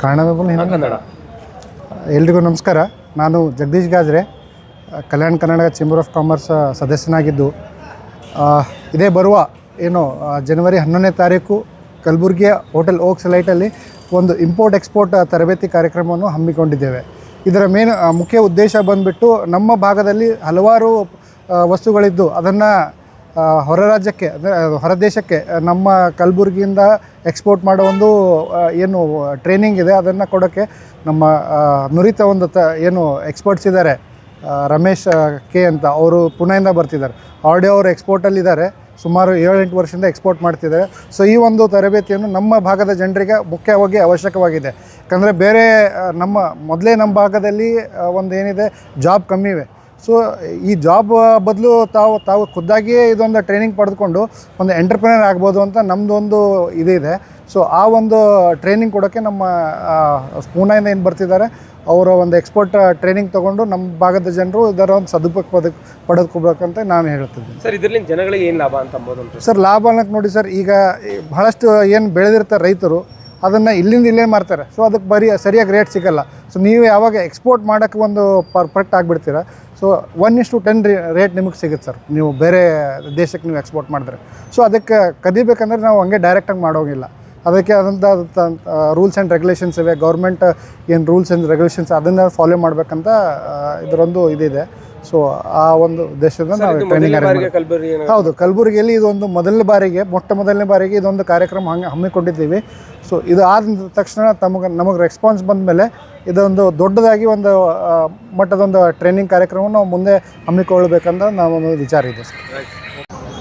ಕನ್ನಡ. ಎಲ್ರಿಗೂ ನಮಸ್ಕಾರ. ನಾನು Jagadish ಗಾಜ್ರೆ, Kalyana Karnataka chamber of commerce ಸದಸ್ಯನಾಗಿದ್ದು, ಇದೇ ಬರುವ ಜನವರಿ 11ನೇ ತಾರೀಕು ಕಲಬುರಗಿಯ ಹೋಟೆಲ್ ಓಕ್ಸ್ ಲೈಟಲ್ಲಿ ಒಂದು ಇಂಪೋರ್ಟ್ ಎಕ್ಸ್ಪೋರ್ಟ್ ತರಬೇತಿ ಕಾರ್ಯಕ್ರಮವನ್ನು ಹಮ್ಮಿಕೊಂಡಿದ್ದೇವೆ. ಇದರ ಮುಖ್ಯ ಉದ್ದೇಶ ಬಂದುಬಿಟ್ಟು, ನಮ್ಮ ಭಾಗದಲ್ಲಿ ಹಲವಾರು ವಸ್ತುಗಳಿದ್ದು ಅದನ್ನು ಹೊರ ರಾಜ್ಯಕ್ಕೆ ಅಂದರೆ ಹೊರ ದೇಶಕ್ಕೆ ನಮ್ಮ ಕಲಬುರಗಿಯಿಂದ ಎಕ್ಸ್ಪೋರ್ಟ್ ಮಾಡೋ ಒಂದು ಟ್ರೈನಿಂಗ್ ಇದೆ, ಅದನ್ನು ಕೊಡೋಕ್ಕೆ ನಮ್ಮ ನುರಿತ ಒಂದು ಎಕ್ಸ್ಪರ್ಟ್ಸ್ ಇದ್ದಾರೆ. ರಮೇಶ್ ಕೆ ಅಂತ ಅವರು ಪುಣೆಯಿಂದ ಬರ್ತಿದ್ದಾರೆ. ಆಲ್ರೆಡಿ ಅವರು ಎಕ್ಸ್ಪೋರ್ಟಲ್ಲಿದ್ದಾರೆ, ಸುಮಾರು 7-8 ವರ್ಷದಿಂದ ಎಕ್ಸ್ಪೋರ್ಟ್ ಮಾಡ್ತಿದ್ದಾರೆ. ಸೊ ಈ ಒಂದು ತರಬೇತಿಯನ್ನು ನಮ್ಮ ಭಾಗದ ಜನರಿಗೆ ಮುಖ್ಯವಾಗಿ ಅವಶ್ಯಕವಾಗಿದೆ. ಯಾಕಂದರೆ ಬೇರೆ ನಮ್ಮ ಭಾಗದಲ್ಲಿ ಏನಿದೆ ಜಾಬ್ ಕಮ್ಮಿ ಇವೆ. ಸೊ ಈ ಜಾಬ್ ಬದಲು ತಾವು ಖುದ್ದಾಗಿಯೇ ಇದೊಂದು ಟ್ರೈನಿಂಗ್ ಪಡೆದುಕೊಂಡು ಒಂದು ಎಂಟರ್ಪ್ರಿನರ್ ಆಗ್ಬೋದು ಅಂತ ನಮ್ಮದೊಂದು ಇದಿದೆ. ಸೊ ಆ ಒಂದು ಟ್ರೈನಿಂಗ್ ಕೊಡೋಕ್ಕೆ ನಮ್ಮ ಪೂನಾಯಿಂದ ಏನು ಬರ್ತಿದ್ದಾರೆ ಅವರ ಒಂದು ಎಕ್ಸ್ಪೋರ್ಟ್ ಟ್ರೈನಿಂಗ್ ತೊಗೊಂಡು ನಮ್ಮ ಭಾಗದ ಜನರು ಇದರ ಒಂದು ಸದುಪಯೋಗ ಪಡೆದುಕೋಬೇಕಂತ ನಾನು ಹೇಳ್ತಿದ್ದೀನಿ. ಸರ್, ಇದರಲ್ಲಿ ಜನಗಳಿಗೆ ಏನು ಲಾಭ ಅಂತ ಅಂಬೋದು? ಸರ್, ಲಾಭ ಅನ್ನೋಕ್ಕೆ ನೋಡಿ ಸರ್, ಈಗ ಬಹಳಷ್ಟು ಏನು ಬೆಳೆದಿರ್ತಾರೆ ರೈತರು ಅದನ್ನು ಇಲ್ಲೇ ಮಾರ್ತಾರೆ. ಸೊ ಅದಕ್ಕೆ ಸರಿಯಾಗಿ ರೇಟ್ ಸಿಗೋಲ್ಲ. ಸೊ ನೀವು ಯಾವಾಗ ಎಕ್ಸ್ಪೋರ್ಟ್ ಮಾಡೋಕ್ಕೆ ಒಂದು ಪರ್ಫೆಕ್ಟ್ ಆಗಿಬಿಡ್ತೀರ, ಸೊ 1:10 ರೇಟ್ ನಿಮಗೆ ಸಿಗುತ್ತೆ ಸರ್, ನೀವು ಬೇರೆ ದೇಶಕ್ಕೆ ನೀವು ಎಕ್ಸ್ಪೋರ್ಟ್ ಮಾಡಿದ್ರೆ. ಸೊ ಅದಕ್ಕೆ ಕದಿಬೇಕಂದ್ರೆ ನಾವು ಹಂಗೆ ಡೈರೆಕ್ಟಾಗಿ ಮಾಡೋಂಗಿಲ್ಲ. ಅದಕ್ಕೆ ಆದಂಥ ರೂಲ್ಸ್ ಆ್ಯಂಡ್ ರೆಗ್ಯುಲೇಷನ್ಸ್ ಇವೆ. ಗೌರ್ಮೆಂಟ್ ಏನು ರೂಲ್ಸ್ ಆ್ಯಂಡ್ ರೆಗ್ಯುಲೇಷನ್ಸ್ ಅದನ್ನು ಫಾಲೋ ಮಾಡಬೇಕಂತ ಇದರೊಂದು ಇದಿದೆ. ಸೊ ಆ ಒಂದು ಉದ್ದೇಶದಿಂದ ನಾವು ಟ್ರೈನಿಂಗ್ ಹೌದು, ಕಲಬುರಗಿಯಲ್ಲಿ ಇದೊಂದು ಮೊಟ್ಟ ಮೊದಲನೇ ಬಾರಿಗೆ ಇದೊಂದು ಕಾರ್ಯಕ್ರಮ ಹಮ್ಮಿಕೊಂಡಿದ್ದೀವಿ. ಸೊ ಇದು ಆದ ತಕ್ಷಣ ನಮಗೆ ರೆಸ್ಪಾನ್ಸ್ ಬಂದ ಮೇಲೆ ಇದೊಂದು ದೊಡ್ಡದಾಗಿ ಒಂದು ಮಟ್ಟದೊಂದು ಟ್ರೈನಿಂಗ್ ಕಾರ್ಯಕ್ರಮ ನಾವು ಮುಂದೆ ಹಮ್ಮಿಕೊಳ್ಳಬೇಕಂತ ನಾವೊಂದು ವಿಚಾರ ಇದೆ sir.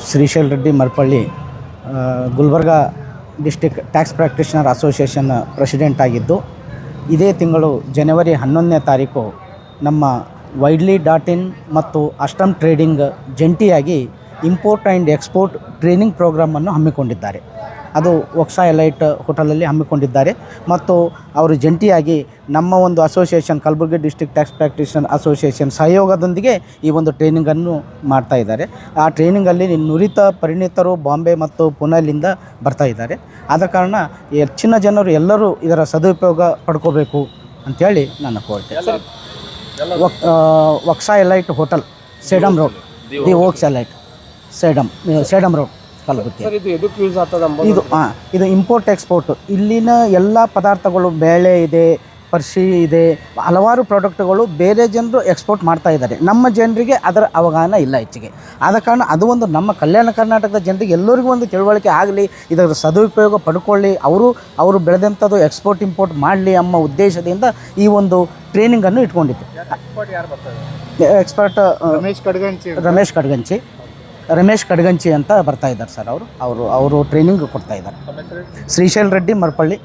Shrishail Reddy Marpalli, Gulbarga district tax practitioner association president ಆಗಿದ್ದು, ಇದೇ ತಿಂಗಳು ಜನವರಿ 11ನೇ ತಾರೀಕು ನಮ್ಮ ವೈಡ್ಲಿ.in ಮತ್ತು ಅಸ್ಟಮ್ ಟ್ರೇಡಿಂಗ್ ಜಂಟಿಯಾಗಿ ಇಂಪೋರ್ಟ್ ಆ್ಯಂಡ್ ಎಕ್ಸ್ಪೋರ್ಟ್ ಟ್ರೈನಿಂಗ್ ಪ್ರೋಗ್ರಾಮನ್ನು ಹಮ್ಮಿಕೊಂಡಿದ್ದಾರೆ. ಅದು ಒಕ್ಸಾ ಎಲೈಟ್ ಹೋಟೆಲಲ್ಲಿ ಹಮ್ಮಿಕೊಂಡಿದ್ದಾರೆ. ಮತ್ತು ಅವರು ಜಂಟಿಯಾಗಿ ನಮ್ಮ ಒಂದು association, Kalaburagi district tax practitioner association ಸಹಯೋಗದೊಂದಿಗೆ ಈ ಒಂದು ಟ್ರೈನಿಂಗನ್ನು ಮಾಡ್ತಾ ಇದ್ದಾರೆ. ಆ ಟ್ರೈನಿಂಗಲ್ಲಿ ನುರಿತ ಪರಿಣಿತರು ಬಾಂಬೆ ಮತ್ತು ಪುಣೆಯಿಂದ ಬರ್ತಾ ಇದ್ದಾರೆ. ಆದ ಕಾರಣ ಹೆಚ್ಚಿನ ಜನರು ಎಲ್ಲರೂ ಇದರ ಸದುಪಯೋಗ ಪಡ್ಕೋಬೇಕು ಅಂಥೇಳಿ ನನ್ನ ಕೋರಿಕೆ. Oaks elite hotel, Sedam road, the Oaks elite, Sedam road, Kalaburagi. ಇದು ಇಂಪೋರ್ಟ್ ಎಕ್ಸ್ಪೋರ್ಟ್. ಇಲ್ಲಿನ ಎಲ್ಲ ಪದಾರ್ಥಗಳು, ಬೇಳೆ ಇದೆ, ಪರ್ಸಿ ಇದೆ, ಹಲವಾರು ಪ್ರಾಡಕ್ಟ್ಗಳು ಬೇರೆ ಜನರು ಎಕ್ಸ್ಪೋರ್ಟ್ ಮಾಡ್ತಾ ಇದ್ದಾರೆ. ನಮ್ಮ ಜನರಿಗೆ ಅದರ ಅವಗಾಹನ ಇಲ್ಲ ಹೆಚ್ಚಿಗೆ. ಆದ ಕಾರಣ ಅದು ಒಂದು ನಮ್ಮ ಕಲ್ಯಾಣ ಕರ್ನಾಟಕದ ಜನರಿಗೆ ಎಲ್ಲರಿಗೂ ಒಂದು ತಿಳುವಳಿಕೆ ಆಗಲಿ, ಇದರ ಸದುಪಯೋಗ ಪಡ್ಕೊಳ್ಳಿ, ಅವರು ಬೆಳೆದಂಥದ್ದು ಎಕ್ಸ್ಪೋರ್ಟ್ ಇಂಪೋರ್ಟ್ ಮಾಡಲಿ ಎಂಬ ಉದ್ದೇಶದಿಂದ ಈ ಒಂದು ಟ್ರೈನಿಂಗನ್ನು ಇಟ್ಕೊಂಡಿದ್ದೆ. ಎಕ್ಸ್ಪರ್ಟ್ ರಮೇಶ್ ಕಡ್ಗಂಚಿ ಅಂತ ಬರ್ತಾ ಇದ್ದಾರೆ ಸರ್. ಅವರು ಟ್ರೈನಿಂಗ್ ಕೊಡ್ತಾ ಇದ್ದಾರೆ. ಶ್ರೀಶೈಲ್ ರೆಡ್ಡಿ ಮರ್ಪಳ್ಳಿ.